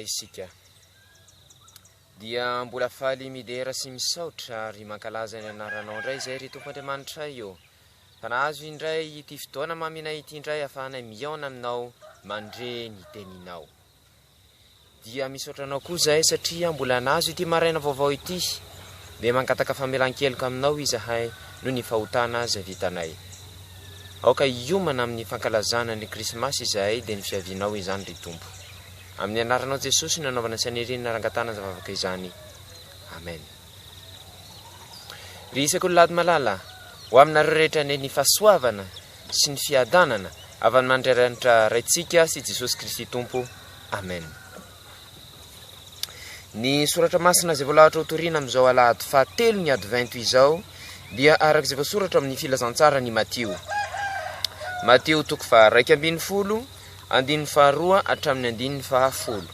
isika dia mbola faly midera sy misaotra ary mankalaza ny anaranao indray izay ry Tompoandriamanitra io fa nahazo indray ity fotoana maminay ity indray ahafahanay miaona aminao mandre ny teninao dia misaotranao koa zahay satria mbola nahazo ity maraina vaovao ity dia mangataka famelan-keloka aminao izahay noho ny fahotana izay vitanay aoka iomana amin'ny fankalazana ny krismasy izahay dia ny fiavinao izany ry Tompo amin'ny anaranao Jesosy ny anaovana sanerenina rangatana zavavaka izany amen. Ry isaka ololady malala ho aminareo rehetra ny fahasoavana sy ny fiadanana avy amin'ny mandray raitsika sy Jesosy Kristy Tompo amen. Ny soratra masina izay voalahatra ho torina amin'izao alahady fahatelo ny advento izao dia arak'izay voasoratra amin'ny filazantsara ny Mateo toko fa 2:10 andininy faharoa hatramin'ny andininy fahafolo.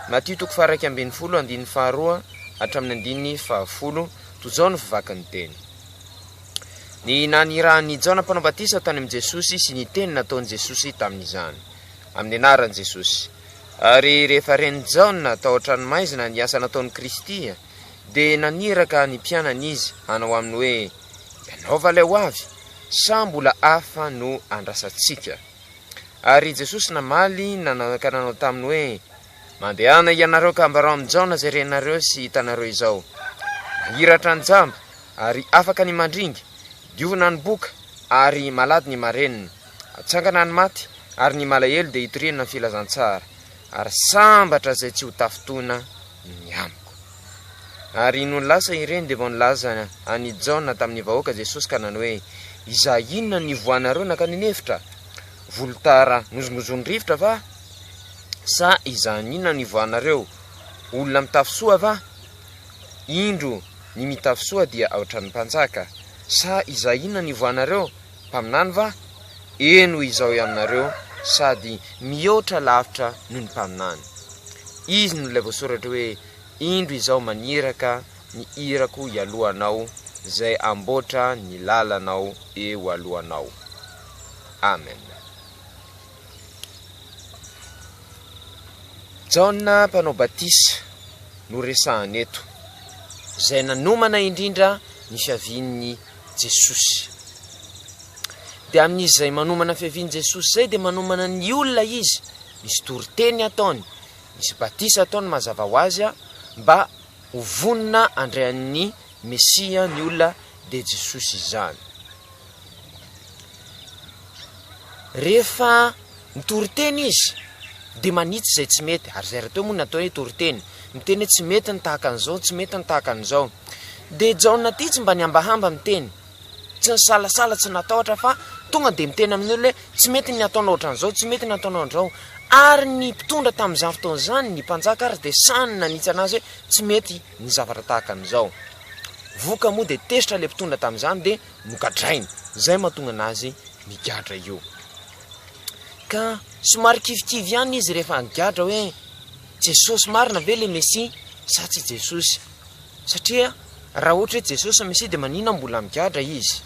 Mateo toko fa 2:10 andininy faharoa hatramin'ny andininy fahafolo. Tozao ny fivakany teny. Ny nanirahan'ny Jaona mpanao batisa tany amin'i Jesosy sy ny teny nataon'i Jesosy tamin'izany amin'ny anaran'i Jesosy. Ary rehefa reny Jaona tao an-tranomaizina ny asa nataon'i Kristy dia naniraka ny mpianany izy hanao aminy hoe ianao va lay ho avy sa mbola hafa no andrasantsika. Ary Jesosy namaly nanao taminy hoe mandehana ianareo ka ambarao amin'ny Jaona izay renareo sy hitanareo izao mahiratra ny jamba ary afaka ny mandringy diovina ny boka ary malady ny marenina atsangana ny maty ary ny malahelo dia hitorinana ny filazantsara ary sambatra izay tsy ho tafitona ny amiko. Ary no nilasa ireny dia vao nilaza any Jaona tamin'ny vahoaka Jesosy ka nany hoe iza inona ny voanareo nakaninefitra volotara nozonozony rivotra va sa iza inona ny voanareo olona mitafisoa va indro ny mitafisoa dia aotrany mpanjaka sa iza inona ny voanareo mpaminany va eno izao aminareo sady mihoatra lavitra noho ny mpaminany. Izy no ilay voasoratra hoe indro izao maniraka ny irako ialohanao izay amboatra ny lalanao eo alohanao. Amen. Jaona mpanao batisa no resahany eto izay nanomana indrindra ny fiavian'ny Jesosy. Dia amin'izay manomana fiavian'i Jesosy izay dia manomana ny olona izy misy toriteny ataony misy batisa ataony mazava ho azy mba ho vonona andrean'ny Mesia ny olona dia Jesosy izany. Rehefa nitoriteny izy dia manitsy izay tsy mety ary izay rahateo moa natao hoe toriteny miteny hoe tsy mety ny tahaka an'izao tsy mety ny tahaka an'izao dia Jaona ty tsy mba niambahamba miteny tsy nisalasala tsy natahotra fa tonga dia miteny amin'ny olona hoe tsy mety ny ataonao ohatran'izao tsy mety ny ataonao an'izao ary ny mpitondra tamin'izany fotoana izany ny mpanjaka ary dia sany nanitsy anazy hoe tsy mety ny zavatra tahaka an'izao. Voka moa dia tesitra ilay mpitondra tamin'izany dia nogadrainy izay mahatonga anazy migadra io ka somary kivikivy ihany izy rehefa nigadra hoe Jesosy marina ve le Mesia sa tsy Jesosy satria raha ohatra hoe Jesosy Mesia dia manina mbola migadra izy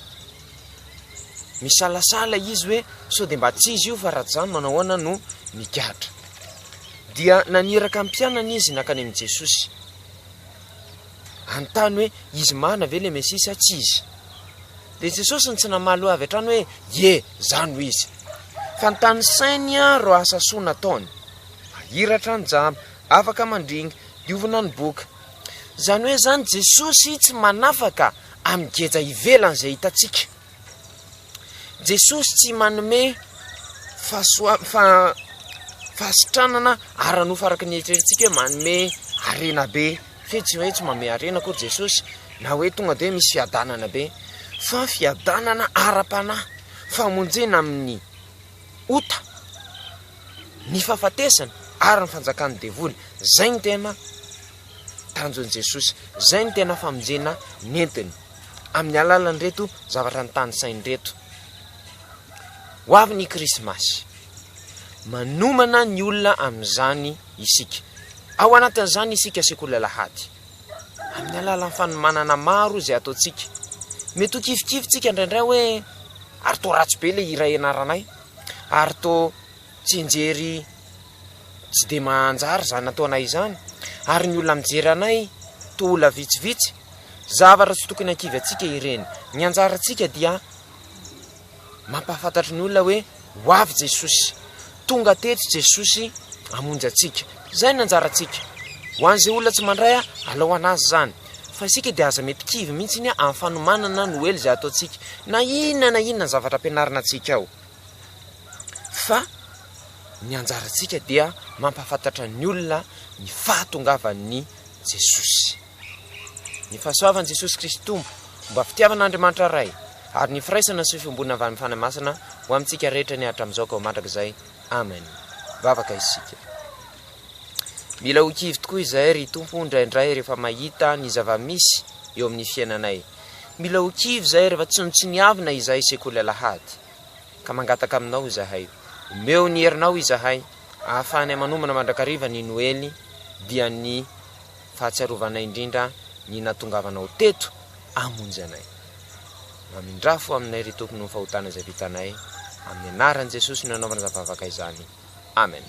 misalasala izy hoe sao dia mba tsy izy io fa raha zany manao ahoana no migadra. Dia naniraka mpianana izy nakany amin'i Jesosy antany hoe izy marina ve le Mesia sa tsy izy dia Jesosy ny tsy namaly ho avy hatrany hoe ye zany ho izy fa nytany sainy ro asa soa nataony mahiratra ny jamba afaka mandringy diovina ny boka zany hoe zany Jesosy tsy manafaka amin'ny geja ivelany izay hitantsika. Jesosy tsy manome fahasitranana ara-nofo araka ny eritreretintsika hoe manome arena be fe tsy hoe tsy manome arena koa Jesosy na hoe tonga dia misy fiadanana be fa fiadanana ara-panahy famonjena amin'ny ota ny fahafatesana ary ny fanjakany devoly zay ny tena tanjon'i Jesosy zay ny tena famonjena nentiny amin'ny alalany reto zavatra ny tany sainy reto. Ho avy ny krismasy manomana ny olona amin'izany isika ao anatin'izany isika sekoly lahady amin'ny alalan'ny fanomanana maro izay ataontsika mety ho kifikifitsika indraindray hoe ary to ratsy be le iray anaranay ary to tsy injery tsy de manjary zany ataonay izany ary ny olona mijery anay to olona vitsivitsy zavatra tsy tokony ankivy atsika ireny. Ny anjarantsika dia mampahafantatry ny olona hoe ho avy Jesosy, tonga teto Jesosy amonjy atsika. Zay ny anjarantsika. Ho an'izay olona tsy mandray alao anazy zany, fa isika dia aza mety kivy mihitsy iny amin'ny fanomanana no ely zay ataontsika na inona ny zavatra ampianarina antsika ao. Fa ny anjarantsika dia mampahafantatra ny olona ny fahatongavan'ny Jesosy, ny fahasoavan'i Jesosy Kristy Tompo, mba fitiavan'Andriamanitra ray ary ny firaisana sy fiombonana avy amin'ny fanamasina ho amintsika rehetra ny hatramin'izao ka ho mandrakizay. Amen. Vavaka isika. Mila ho kivy tokoa izay ry Tompo indraindray rehefa mahita ny zava-misy eo amin'ny fiainanay. Mila ho kivy izay rehefa tsinotsiniavina izay sekoly alahady, ka mangataka aminao izahay, omeo ny herinao izahay ahafahanay manomana mandrakariva ny Noely dia ny fahatsiarovanay indrindra ny natongavanao teto amonjy anay. Mamindrafo aminay ry Tompo no fahotana izay vitanay amin'ny anaran'i Jesosy no anaovana zavavaka izany. Amen.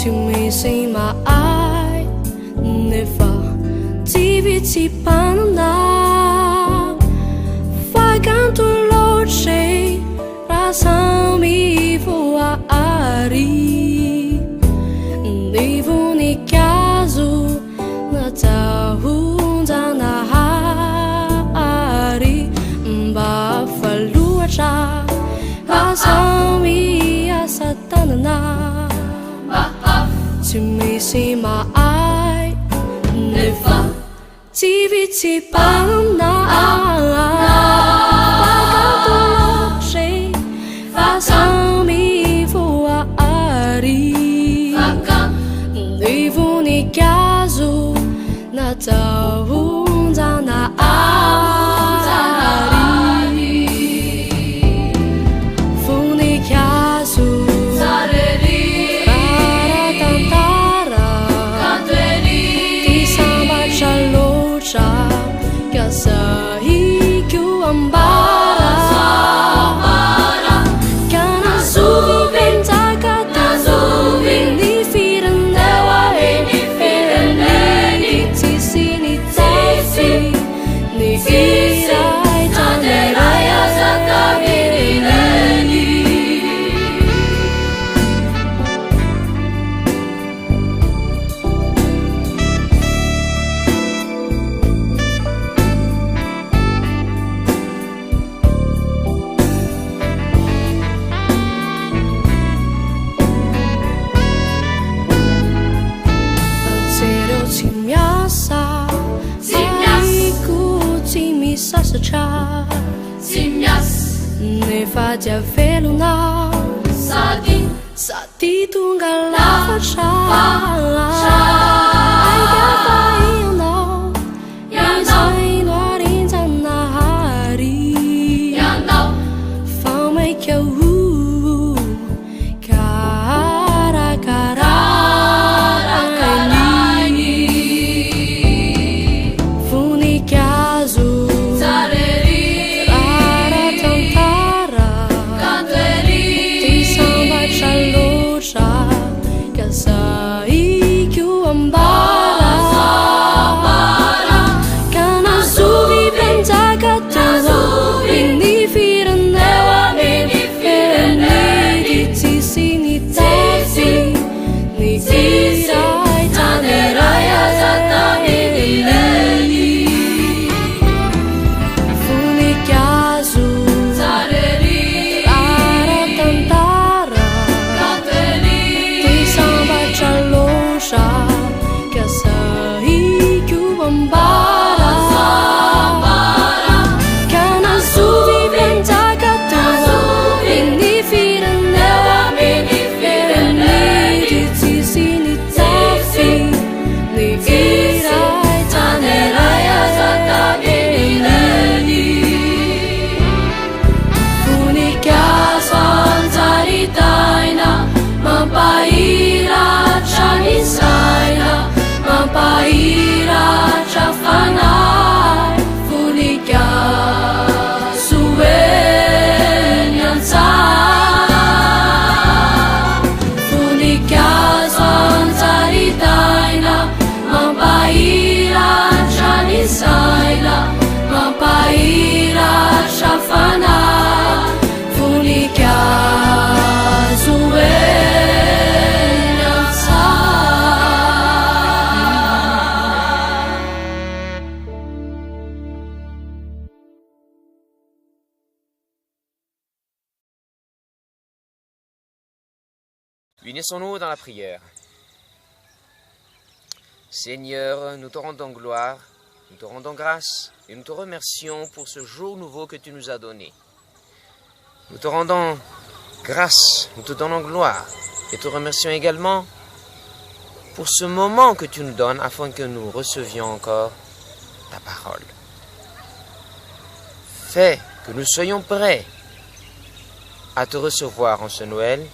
Missing my eye, never TV panna. Fagan to Lord Shay, Rasami for Ari. Nevuni Kazu, Natahunzana Hari, Bafaluacha, Rasami Asatana. To me, see my eye, never TV panna. Fasami for Ari, Livuni Kazu, Natahunzana Ari, Funi Kazu. Kasahi ku ambara kana zubin takata zubin ni firan dewa ni firan ni tisi ni tisi ni irai tanderaya zakabiri ni Nefaja veluna Sati tunggal lafasha Izay noarin zanahari Famay kau Kara-kara-ni Funi kazu Kasai ku ambara shafanai funika suwen yansa funika swantaritaina mampaira janisaina mampaira shafanai funika Unissons-nous dans la prière. Seigneur, nous te rendons gloire, nous te rendons grâce et nous te remercions pour ce jour nouveau que tu nous as donné. Nous te rendons grâce, nous te donnons gloire et te remercions également pour ce moment que tu nous donnes afin que nous recevions encore ta parole. Fais que nous soyons prêts à te recevoir en ce Noël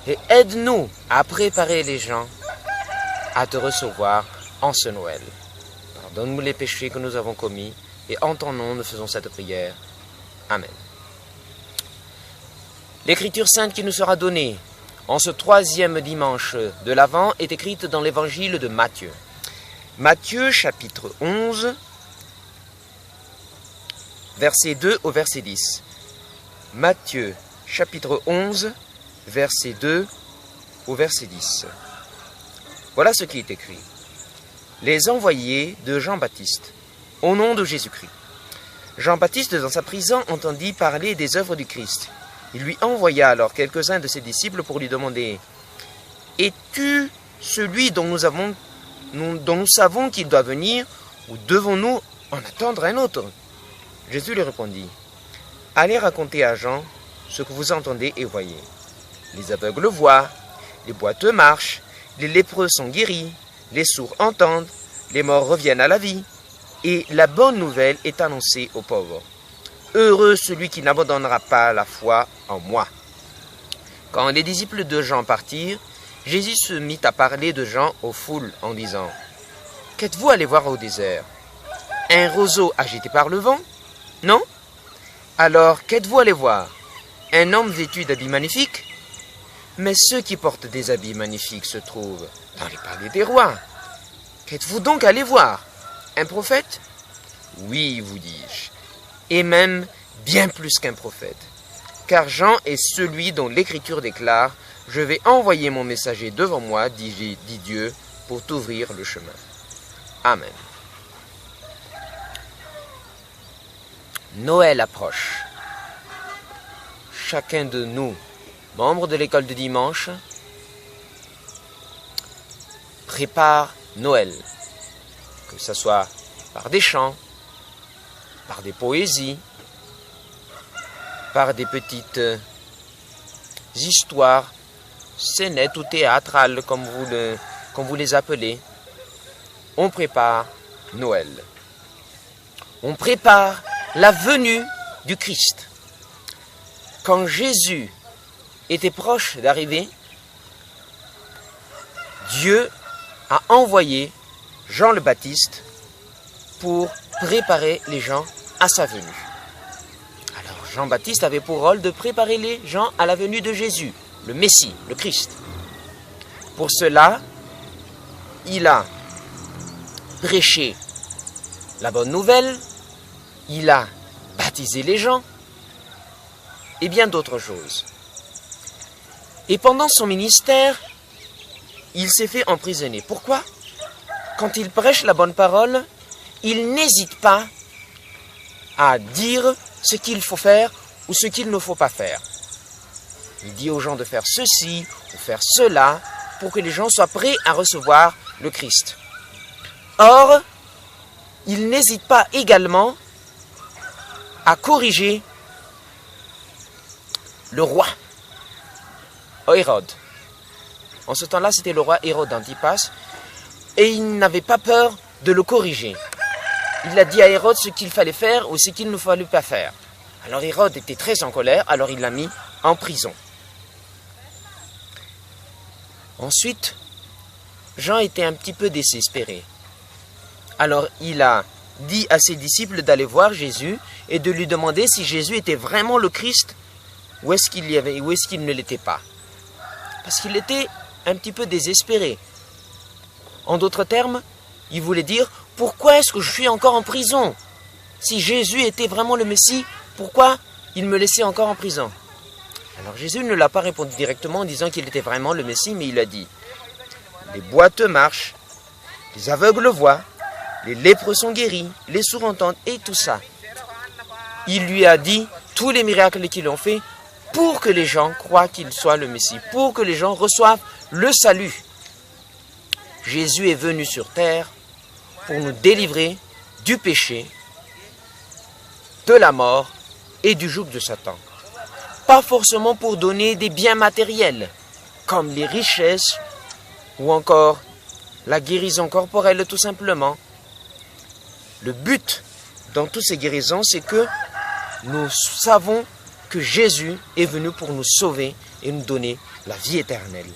et aide-nous à préparer les gens à te recevoir en ce Noël. Pardonne-nous les péchés que nous avons commis et en ton nom nous faisons cette prière. Amen. L'écriture sainte qui nous sera donnée en ce 3e dimanche de l'Avent est écrite dans l'évangile de Matthieu. Matthieu chapitre 11, verset 2 au verset 10. Matthieu chapitre 11, verset 2 au verset 10. Voilà ce qui est écrit. Les envoyés de Jean-Baptiste, au nom de Jésus-Christ. Jean-Baptiste, dans sa prison, entendit parler des œuvres du Christ. Il lui envoya alors quelques-uns de ses disciples pour lui demander « Es-tu celui dont nous savons qu'il doit venir, ou devons-nous en attendre un autre ?» Jésus lui répondit « Allez raconter à Jean ce que vous entendez et voyez. Les aveugles voient, les boiteux marchent, les lépreux sont guéris, les sourds entendent, les morts reviennent à la vie, et la bonne nouvelle est annoncée aux pauvres. Heureux celui qui n'abandonnera pas la foi en moi. » Quand les disciples de Jean partirent, Jésus se mit à parler de Jean aux foules en disant « Qu'êtes-vous allé voir au désert? Un roseau agité par le vent? Non? Alors qu'êtes-vous allé voir? Un homme vêtu d'habits magnifiques? Mais ceux qui portent des habits magnifiques se trouvent dans les palais des rois. Qu'êtes-vous donc allé voir? Un prophète? Oui, vous dis-je, et même bien plus qu'un prophète. Car Jean est celui dont l'Écriture déclare « Je vais envoyer mon messager devant moi, dit Dieu, pour t'ouvrir le chemin. » Amen. Noël approche. Chacun de nous, membres de l'école de dimanche, prépare Noël, que ce soit par des chants, par des poésies, par des petites histoires, scénettes ou théâtrales, comme vous les appelez. On prépare Noël. On prépare la venue du Christ. Quand Jésus était proche d'arriver, Dieu a envoyé Jean le Baptiste pour préparer les gens à sa venue. Alors Jean-Baptiste avait pour rôle de préparer les gens à la venue de Jésus, le Messie, le Christ. Pour cela, il a prêché la bonne nouvelle, il a baptisé les gens et bien d'autres choses. Et pendant son ministère, il s'est fait emprisonner. Pourquoi? Quand il prêche la bonne parole, il n'hésite pas à dire ce qu'il faut faire ou ce qu'il ne faut pas faire. Il dit aux gens de faire ceci ou faire cela pour que les gens soient prêts à recevoir le Christ. Or, il n'hésite pas également à corriger le roi, Hérode. En ce temps-là, c'était le roi Hérode Antipas, et il n'avait pas peur de le corriger. Il a dit à Hérode ce qu'il fallait faire ou ce qu'il ne fallait pas faire. Alors Hérode était très en colère, alors il l'a mis en prison. Ensuite, Jean était un petit peu désespéré. Alors il a dit à ses disciples d'aller voir Jésus et de lui demander si Jésus était vraiment le Christ ou est-ce qu'il ne l'était pas. Parce qu'il était un petit peu désespéré. En d'autres termes, il voulait dire, pourquoi est-ce que je suis encore en prison? Si Jésus était vraiment le Messie, pourquoi il me laissait encore en prison? Alors Jésus ne l'a pas répondu directement en disant qu'il était vraiment le Messie, mais il a dit, les boiteux marchent, les aveugles voient, les lépreux sont guéris, les sourds entendent et tout ça. Il lui a dit tous les miracles qu'ils ont fait pour que les gens croient qu'il soit le Messie, pour que les gens reçoivent le salut. Jésus est venu sur terre pour nous délivrer du péché, de la mort et du joug de Satan. Pas forcément pour donner des biens matériels, comme les richesses ou encore la guérison corporelle tout simplement. Le but dans toutes ces guérisons, c'est que nous savons que Jésus est venu pour nous sauver et nous donner la vie éternelle.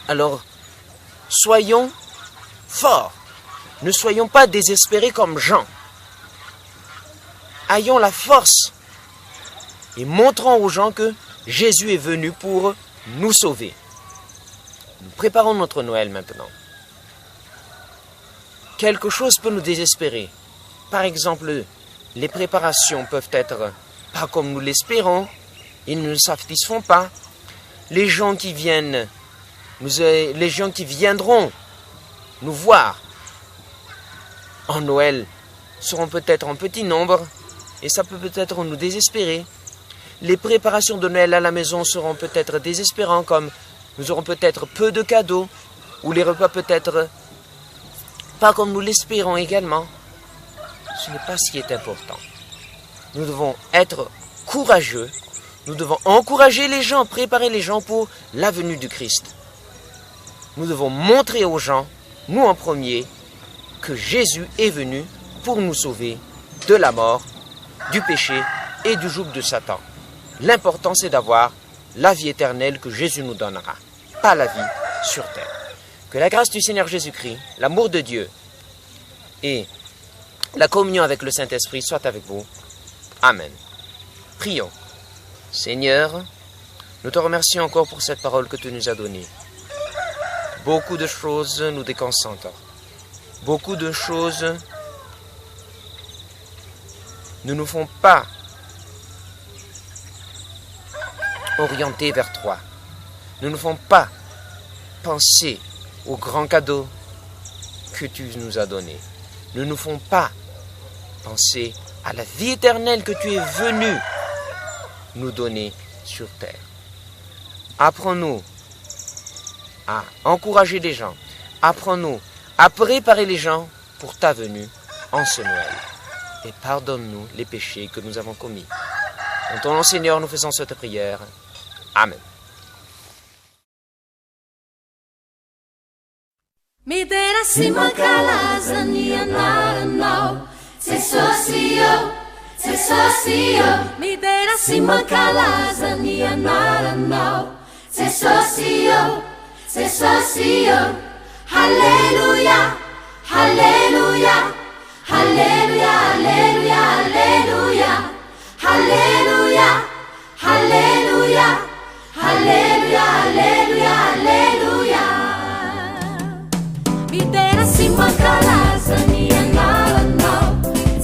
Alors, soyons forts, ne soyons pas désespérés comme Jean. Ayons la force et montrons aux gens que Jésus est venu pour nous sauver. Nous préparons notre Noël maintenant. Quelque chose peut nous désespérer. Par exemple, les préparations peuvent être pas comme nous l'espérons, ils ne nous satisfont pas. Les gens qui viendront nous voir en Noël seront peut-être en petit nombre et ça peut peut-être nous désespérer. Les préparations de Noël à la maison seront peut-être désespérantes, comme nous aurons peut-être peu de cadeaux ou les repas peut-être pas comme nous l'espérons également. Ce n'est pas ce qui est important. Nous devons être courageux. Nous devons encourager les gens, préparer les gens pour la venue du Christ. Nous devons montrer aux gens, nous en premier, que Jésus est venu pour nous sauver de la mort, du péché et du joug de Satan. L'important, c'est d'avoir la vie éternelle que Jésus nous donnera, pas la vie sur terre. Que la grâce du Seigneur Jésus-Christ, l'amour de Dieu et la communion avec le Saint-Esprit soient avec vous. Amen. Prions. Seigneur, nous te remercions encore pour cette parole que tu nous as donnée. Beaucoup de choses nous déconcentrent. Beaucoup de choses ne nous font pas orienter vers toi. Ne nous font pas penser aux grands cadeaux que tu nous as donnés. Ne nous font pas penser à la vie éternelle que tu es venu nous donner sur terre. Apprends-nous à encourager les gens. Apprends-nous à préparer les gens pour ta venue en ce Noël. Et pardonne-nous les péchés que nous avons commis. En ton nom, Seigneur, nous faisons cette prière. Amen. Midera si mankalaza ny anaranao Jesosio, Jesosio Midera si mankalaza ny anaranao Jesosio, Jesosio Halleluja, Halleluja Halleluja, Halleluja, Halleluja Halleluja, Halleluja Halleluja, Halleluja, Halleluja Midera si mankalaza ny anaranao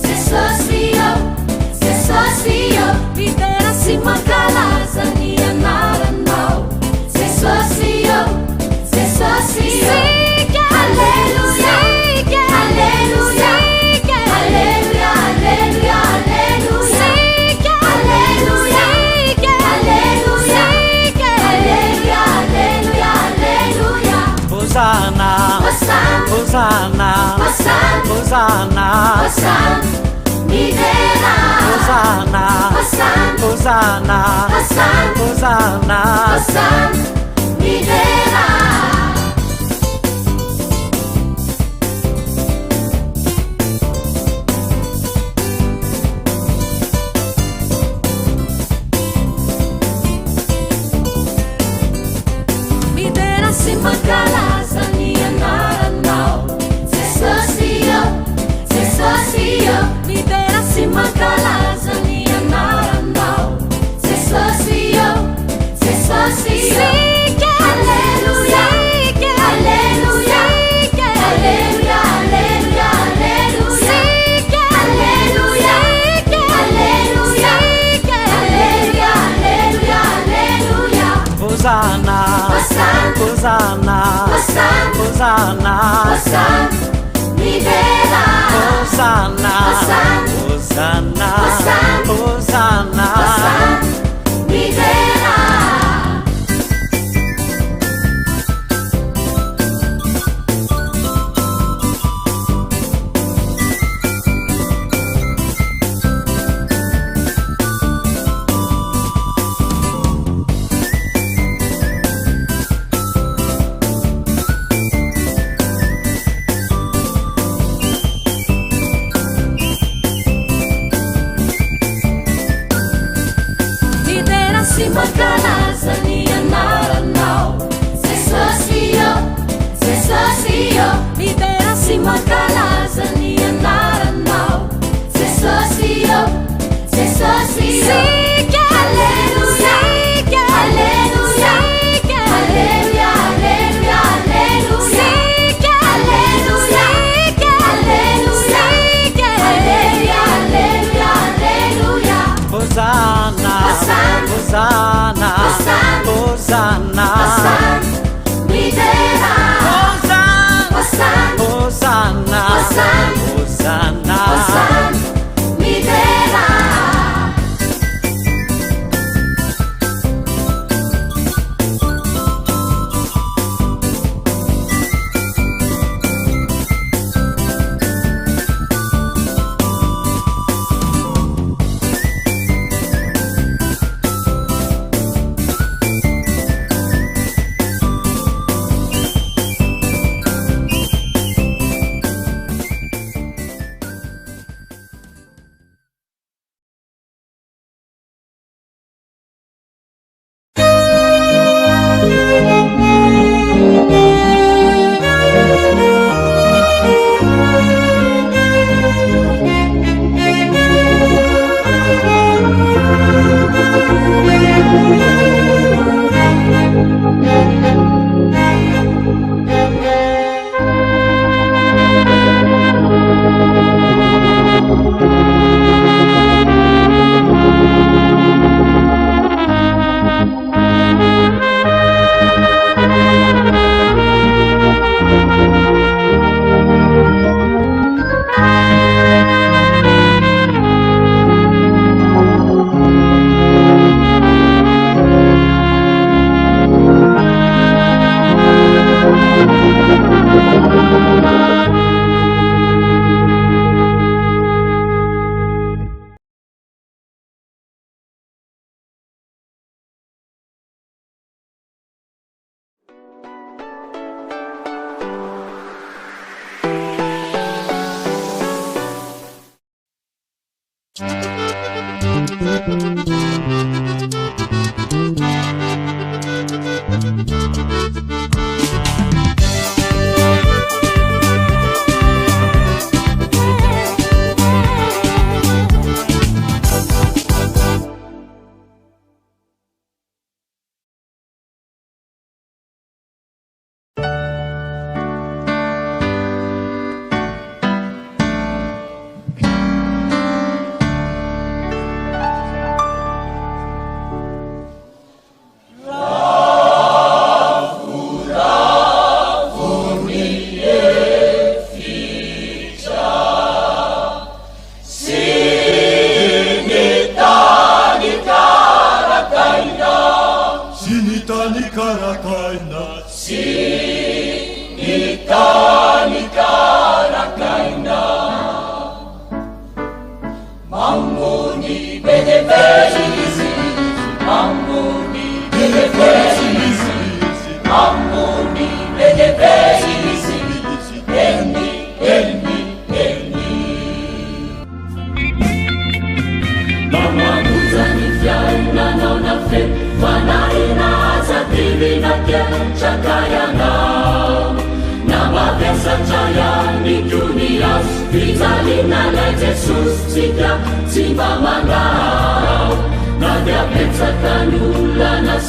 Jesosio, Jesosio Midera si mankalaza ny anaranao Jesosio, Jesosio Halleluja, Halleluja Halleluja, Halleluja, Halleluja Halleluja, Halleluja Halleluja, Halleluja, Halleluja Hosanna, Hosanna, Hosanna, Hosanna Midera Hosanna, Hosanna, Hosanna, Hosanna Midera Midera si mankalaza ny anaranao Jesosio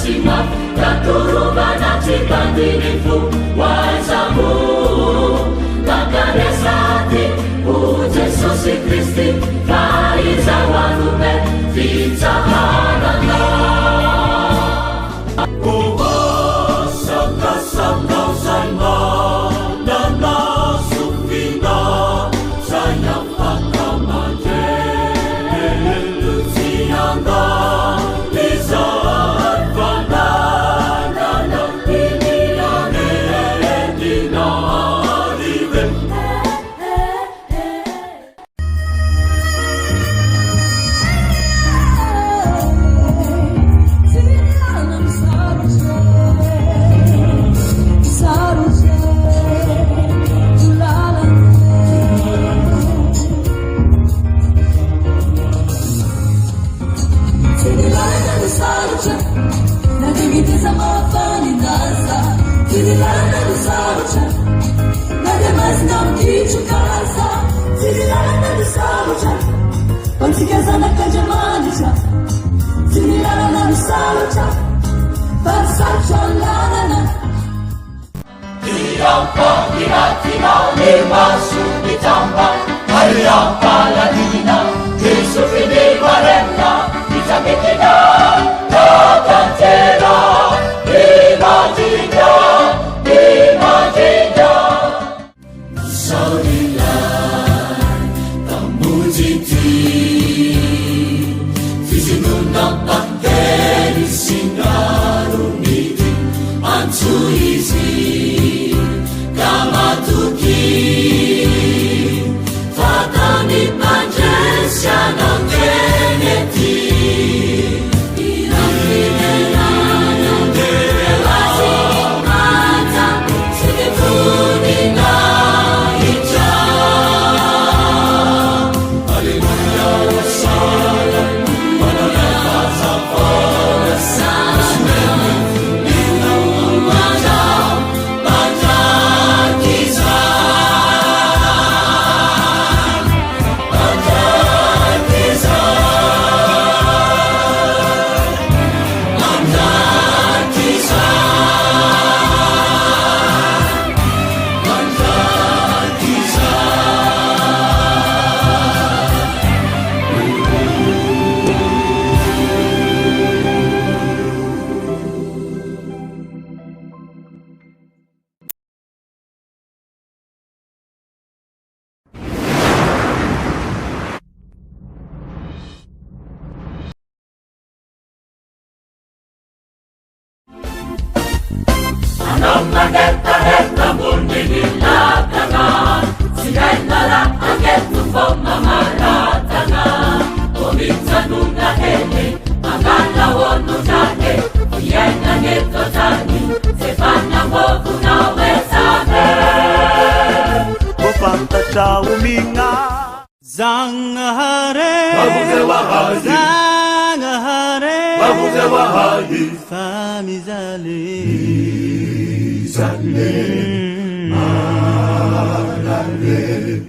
Simba uadilifu wa zamu makaresati ujesusi Kristi kaiza walume vitaharana saka sana nana sufina saya pakamanje lucianga liza advana nana piliane dina arive Sikazana kajamanisha Zinilala na misalucha Basacha lalana Iyampa hiratina Limasu mitamba Hariyampa ladina Kisufini maremna Itabikina Takantera Imajinja Imajinja Saulilan Tamujiti Pagderi singarumiti Antuizi Kamatuki Fatani panjensia Nangeneti Irakinelana Ewasi mata Sikituni na hija Haleluya wasalam Neta mundi nilatangan Sigay nala aget nufo mamaratangan Omitsa nunga hele Magalawon nunake Yenga neto tani Sefanya moku nawe sabe Opanta chao minga Zangahare Babuze wahai Zangahare Babuze wahai Famizale Zale Alale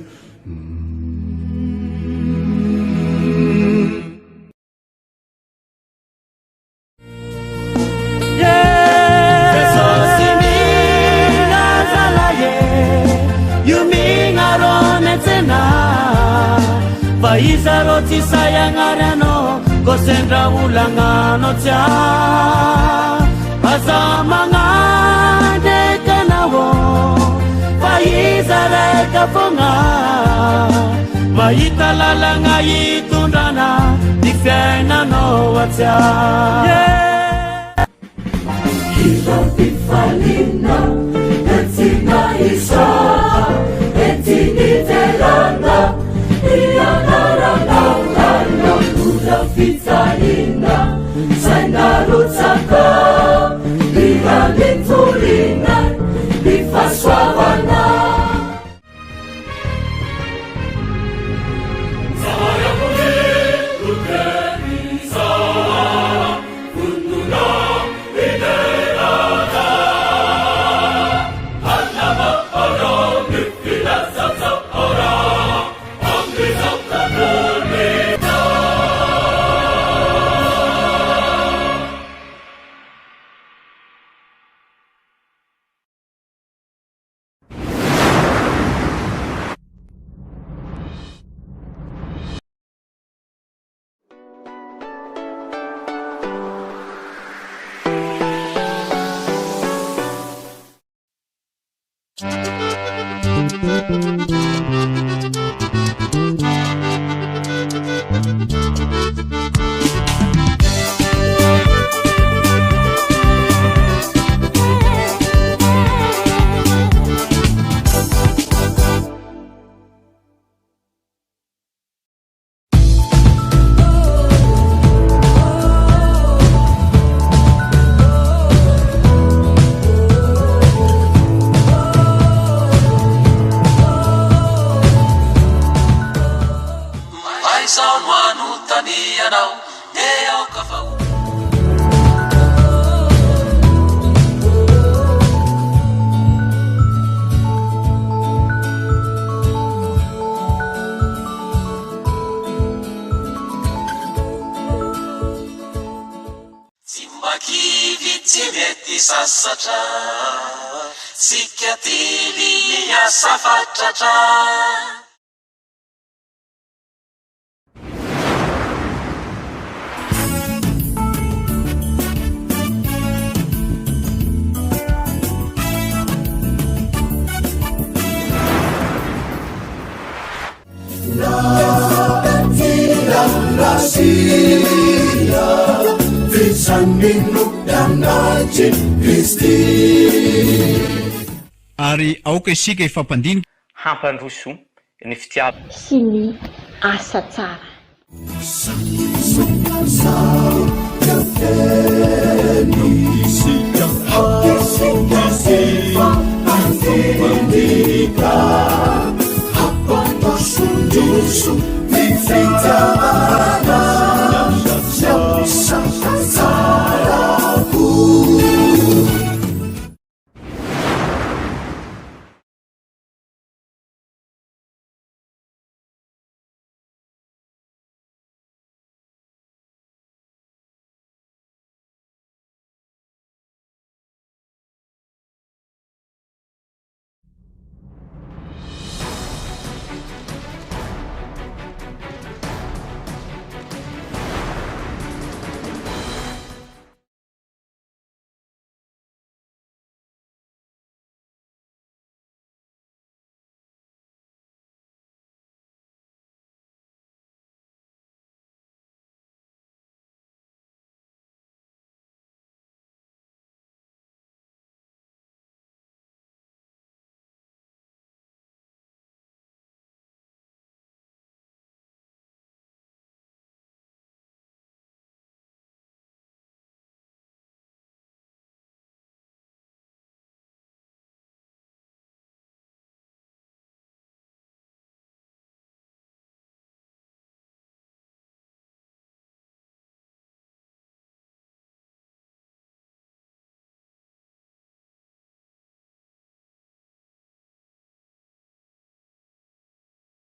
Vaizaroti sayangarano Kosendra ulangano tia Azamanga dekanawo Vaizareka fonga Vaitalala itundrana Difena no watia Falina, etina isa, etini telanda, iyanarana, uda fitalina, sainarutsaka, lialitulina, lifaswavana. Ary aoka isika ifampandinika hampandroso ny fitiava sy ny asa tsara.